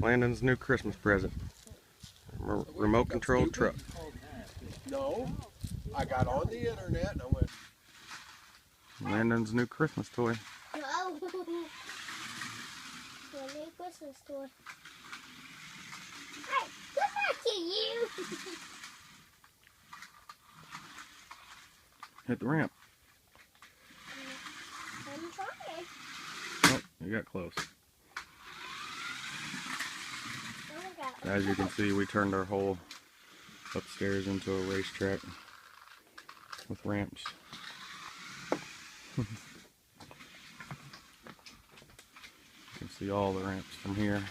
Landon's new Christmas present. Remote control truck. No, I got on the internet and I went. Landon's new Christmas toy. No. My new Christmas toy. Hey, come back to you. Hit the ramp. I'm trying. Oh, you got close. As you can see, we turned our whole upstairs into a racetrack with ramps. You can see all the ramps from here.